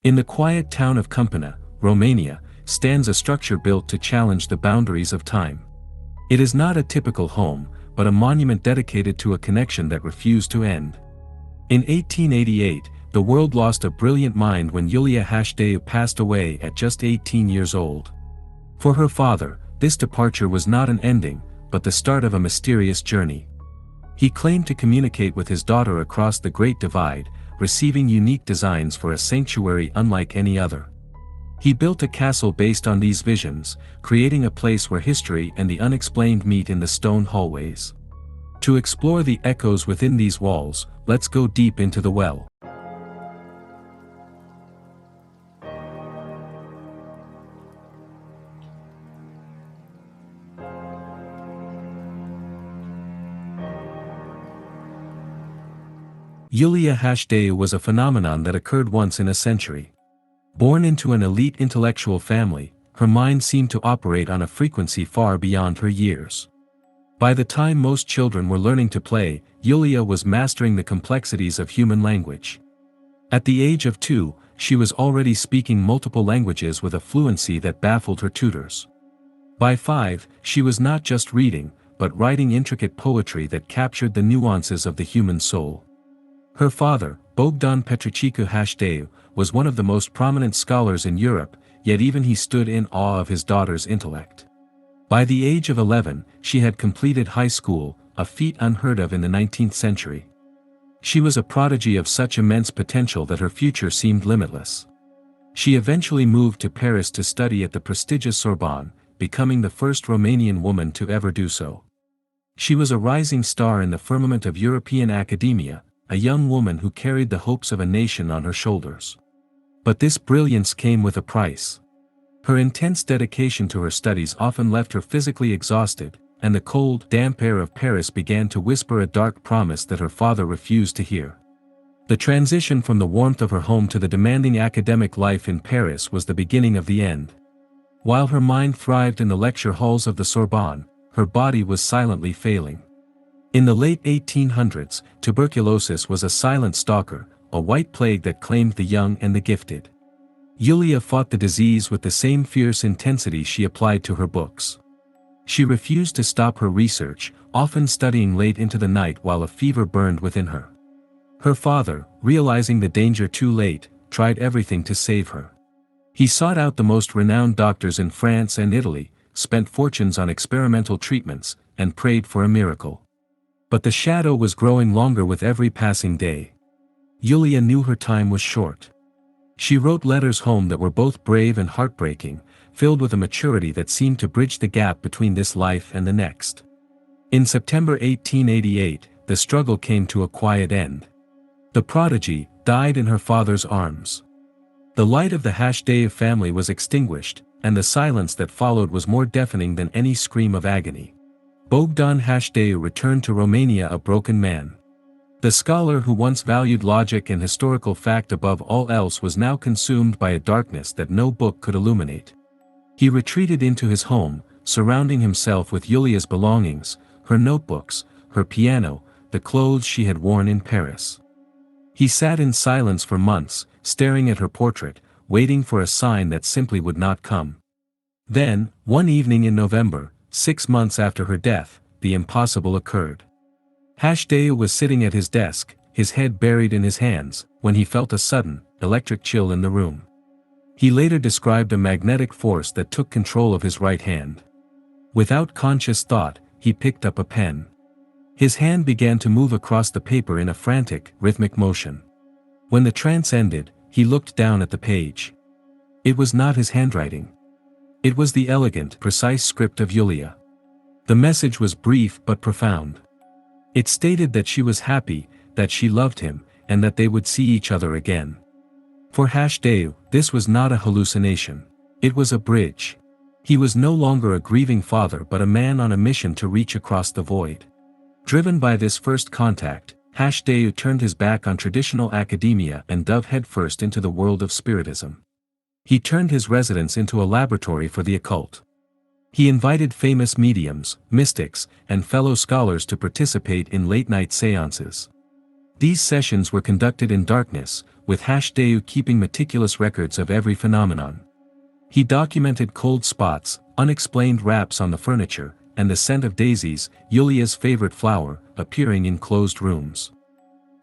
In the quiet town of Câmpina, Romania, stands a structure built to challenge the boundaries of time. It is not a typical home, but a monument dedicated to a connection that refused to end. In 1888, the world lost a brilliant mind when Iulia Hasdeu passed away at just 18 years old. For her father, this departure was not an ending, but the start of a mysterious journey. He claimed to communicate with his daughter across the Great Divide, receiving unique designs for a sanctuary unlike any other. He built a castle based on these visions, creating a place where history and the unexplained meet in the stone hallways. To explore the echoes within these walls, let's go deep into the well. Iulia Hasdeu was a phenomenon that occurred once in a century. Born into an elite intellectual family, her mind seemed to operate on a frequency far beyond her years. By the time most children were learning to play, Iulia was mastering the complexities of human language. At the age of 2, she was already speaking multiple languages with a fluency that baffled her tutors. By 5, she was not just reading, but writing intricate poetry that captured the nuances of the human soul. Her father, Bogdan Petriceicu Hasdeu, was one of the most prominent scholars in Europe, yet even he stood in awe of his daughter's intellect. By the age of 11, she had completed high school, a feat unheard of in the 19th century. She was a prodigy of such immense potential that her future seemed limitless. She eventually moved to Paris to study at the prestigious Sorbonne, becoming the first Romanian woman to ever do so. She was a rising star in the firmament of European academia, a young woman who carried the hopes of a nation on her shoulders. But this brilliance came with a price. Her intense dedication to her studies often left her physically exhausted, and the cold, damp air of Paris began to whisper a dark promise that her father refused to hear. The transition from the warmth of her home to the demanding academic life in Paris was the beginning of the end. While her mind thrived in the lecture halls of the Sorbonne, her body was silently failing. In the late 1800s, tuberculosis was a silent stalker, a white plague that claimed the young and the gifted. Iulia fought the disease with the same fierce intensity she applied to her books. She refused to stop her research, often studying late into the night while a fever burned within her. Her father, realizing the danger too late, tried everything to save her. He sought out the most renowned doctors in France and Italy, spent fortunes on experimental treatments, and prayed for a miracle. But the shadow was growing longer with every passing day. Iulia knew her time was short. She wrote letters home that were both brave and heartbreaking, filled with a maturity that seemed to bridge the gap between this life and the next. In September 1888, the struggle came to a quiet end. The prodigy died in her father's arms. The light of the Hasdeu family was extinguished, and the silence that followed was more deafening than any scream of agony. Bogdan Hasdeu returned to Romania a broken man. The scholar who once valued logic and historical fact above all else was now consumed by a darkness that no book could illuminate. He retreated into his home, surrounding himself with Iulia's belongings, her notebooks, her piano, the clothes she had worn in Paris. He sat in silence for months, staring at her portrait, waiting for a sign that simply would not come. Then, one evening in November, 6 months after her death, the impossible occurred. Hasdeu was sitting at his desk, his head buried in his hands, when he felt a sudden, electric chill in the room. He later described a magnetic force that took control of his right hand. Without conscious thought, he picked up a pen. His hand began to move across the paper in a frantic, rhythmic motion. When the trance ended, he looked down at the page. It was not his handwriting. It was the elegant, precise script of Iulia. The message was brief but profound. It stated that she was happy, that she loved him, and that they would see each other again. For Hasdeu, this was not a hallucination. It was a bridge. He was no longer a grieving father but a man on a mission to reach across the void. Driven by this first contact, Hasdeu turned his back on traditional academia and dove headfirst into the world of spiritism. He turned his residence into a laboratory for the occult. He invited famous mediums, mystics, and fellow scholars to participate in late-night seances. These sessions were conducted in darkness, with Hasdeu keeping meticulous records of every phenomenon. He documented cold spots, unexplained raps on the furniture, and the scent of daisies, Iulia's favorite flower, appearing in closed rooms.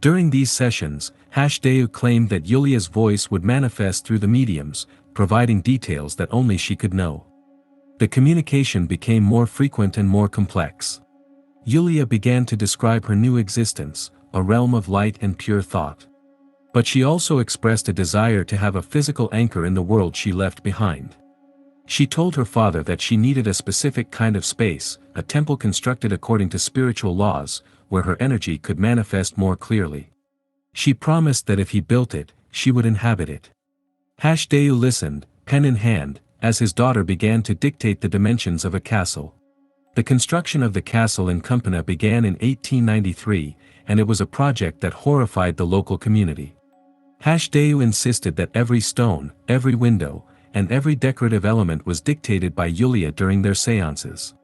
During these sessions, Hasdeu claimed that Iulia's voice would manifest through the mediums, providing details that only she could know. The communication became more frequent and more complex. Iulia began to describe her new existence, a realm of light and pure thought. But she also expressed a desire to have a physical anchor in the world she left behind. She told her father that she needed a specific kind of space, a temple constructed according to spiritual laws, where her energy could manifest more clearly. She promised that if he built it, she would inhabit it. Hasdeu listened, pen in hand, as his daughter began to dictate the dimensions of a castle. The construction of the castle in Câmpina began in 1893, and it was a project that horrified the local community. Hasdeu insisted that every stone, every window, and every decorative element was dictated by Iulia during their seances.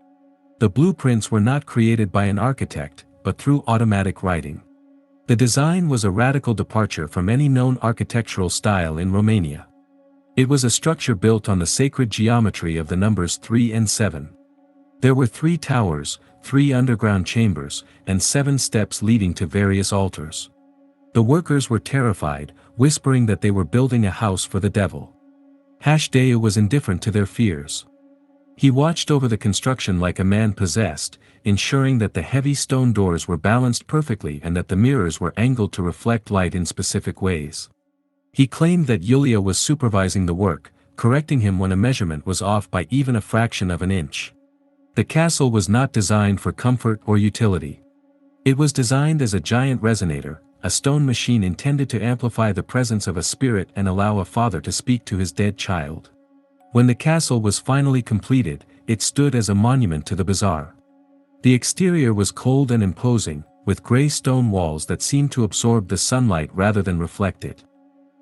The blueprints were not created by an architect, but through automatic writing. The design was a radical departure from any known architectural style in Romania. It was a structure built on the sacred geometry of the numbers 3 and 7. There were 3 towers, 3 underground chambers, and 7 steps leading to various altars. The workers were terrified, whispering that they were building a house for the devil. Hasdeu was indifferent to their fears. He watched over the construction like a man possessed, ensuring that the heavy stone doors were balanced perfectly and that the mirrors were angled to reflect light in specific ways. He claimed that Iulia was supervising the work, correcting him when a measurement was off by even a fraction of an inch. The castle was not designed for comfort or utility. It was designed as a giant resonator, a stone machine intended to amplify the presence of a spirit and allow a father to speak to his dead child. When the castle was finally completed, it stood as a monument to the bizarre. The exterior was cold and imposing, with gray stone walls that seemed to absorb the sunlight rather than reflect it.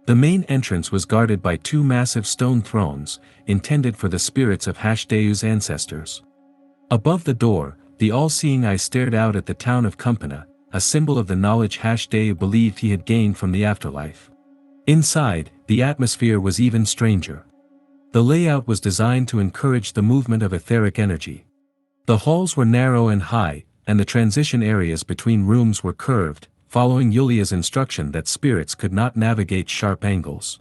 The main entrance was guarded by 2 massive stone thrones, intended for the spirits of Hasdeu's ancestors. Above the door, the all-seeing eye stared out at the town of Câmpina, a symbol of the knowledge Hasdeu believed he had gained from the afterlife. Inside, the atmosphere was even stranger. The layout was designed to encourage the movement of etheric energy. The halls were narrow and high, and the transition areas between rooms were curved, following Iulia's instruction that spirits could not navigate sharp angles.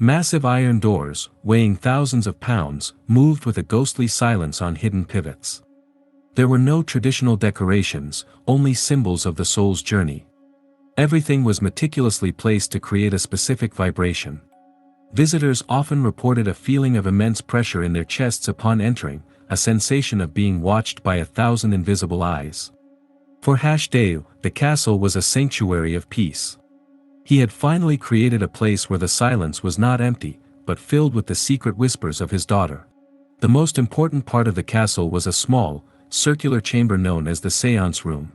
Massive iron doors, weighing thousands of pounds, moved with a ghostly silence on hidden pivots. There were no traditional decorations, only symbols of the soul's journey. Everything was meticulously placed to create a specific vibration. Visitors often reported a feeling of immense pressure in their chests upon entering, a sensation of being watched by 1,000 invisible eyes. For Hasdeu, the castle was a sanctuary of peace. He had finally created a place where the silence was not empty, but filled with the secret whispers of his daughter. The most important part of the castle was a small, circular chamber known as the seance room.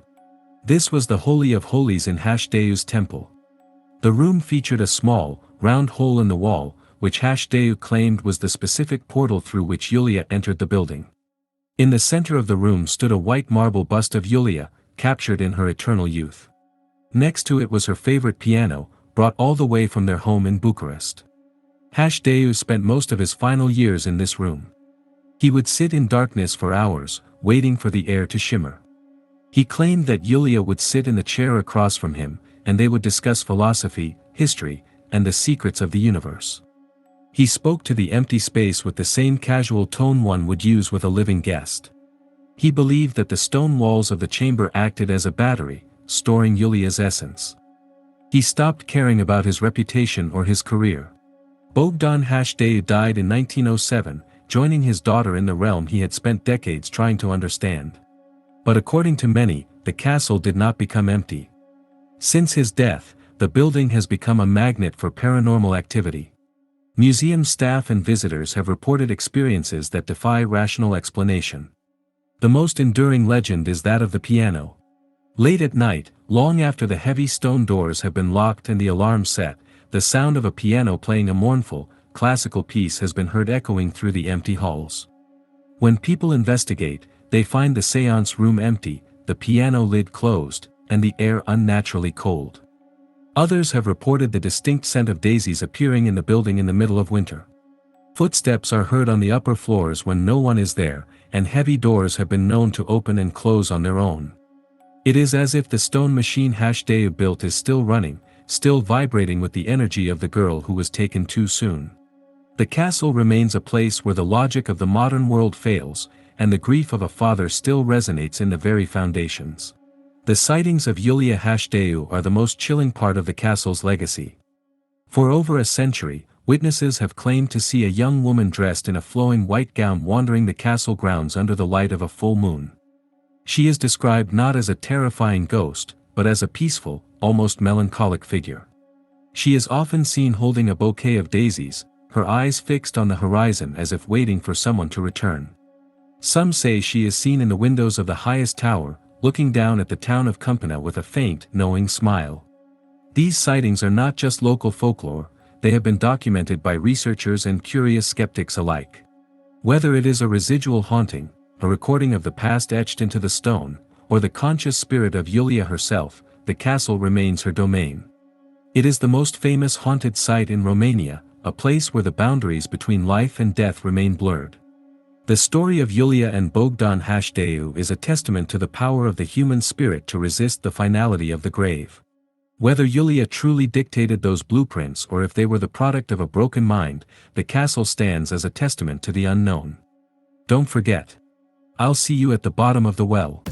This was the Holy of Holies in Hasdeu's temple. The room featured a small, round hole in the wall, which Hasdeu claimed was the specific portal through which Iulia entered the building. In the center of the room stood a white marble bust of Iulia, captured in her eternal youth. Next to it was her favorite piano, brought all the way from their home in Bucharest. Hasdeu spent most of his final years in this room. He would sit in darkness for hours, waiting for the air to shimmer. He claimed that Iulia would sit in the chair across from him, and they would discuss philosophy, history, and the secrets of the universe. He spoke to the empty space with the same casual tone one would use with a living guest. He believed that the stone walls of the chamber acted as a battery, storing Iulia's essence. He stopped caring about his reputation or his career. Bogdan Hasdeu died in 1907, joining his daughter in the realm he had spent decades trying to understand. But according to many, the castle did not become empty. Since his death, the building has become a magnet for paranormal activity. Museum staff and visitors have reported experiences that defy rational explanation. The most enduring legend is that of the piano. Late at night, long after the heavy stone doors have been locked and the alarm set, the sound of a piano playing a mournful, classical piece has been heard echoing through the empty halls. When people investigate, they find the seance room empty, the piano lid closed, and the air unnaturally cold. Others have reported the distinct scent of daisies appearing in the building in the middle of winter. Footsteps are heard on the upper floors when no one is there, and heavy doors have been known to open and close on their own. It is as if the stone machine Hasdeu built is still running, still vibrating with the energy of the girl who was taken too soon. The castle remains a place where the logic of the modern world fails, and the grief of a father still resonates in the very foundations. The sightings of Iulia Hasdeu are the most chilling part of the castle's legacy. For over a century, witnesses have claimed to see a young woman dressed in a flowing white gown wandering the castle grounds under the light of a full moon. She is described not as a terrifying ghost, but as a peaceful, almost melancholic figure. She is often seen holding a bouquet of daisies, her eyes fixed on the horizon as if waiting for someone to return. Some say she is seen in the windows of the highest tower, looking down at the town of Câmpina with a faint, knowing smile. These sightings are not just local folklore, they have been documented by researchers and curious skeptics alike. Whether it is a residual haunting, a recording of the past etched into the stone, or the conscious spirit of Iulia herself, the castle remains her domain. It is the most famous haunted site in Romania, a place where the boundaries between life and death remain blurred. The story of Iulia and Bogdan Hasdeu is a testament to the power of the human spirit to resist the finality of the grave. Whether Iulia truly dictated those blueprints or if they were the product of a broken mind, the castle stands as a testament to the unknown. Don't forget. I'll see you at the bottom of the well.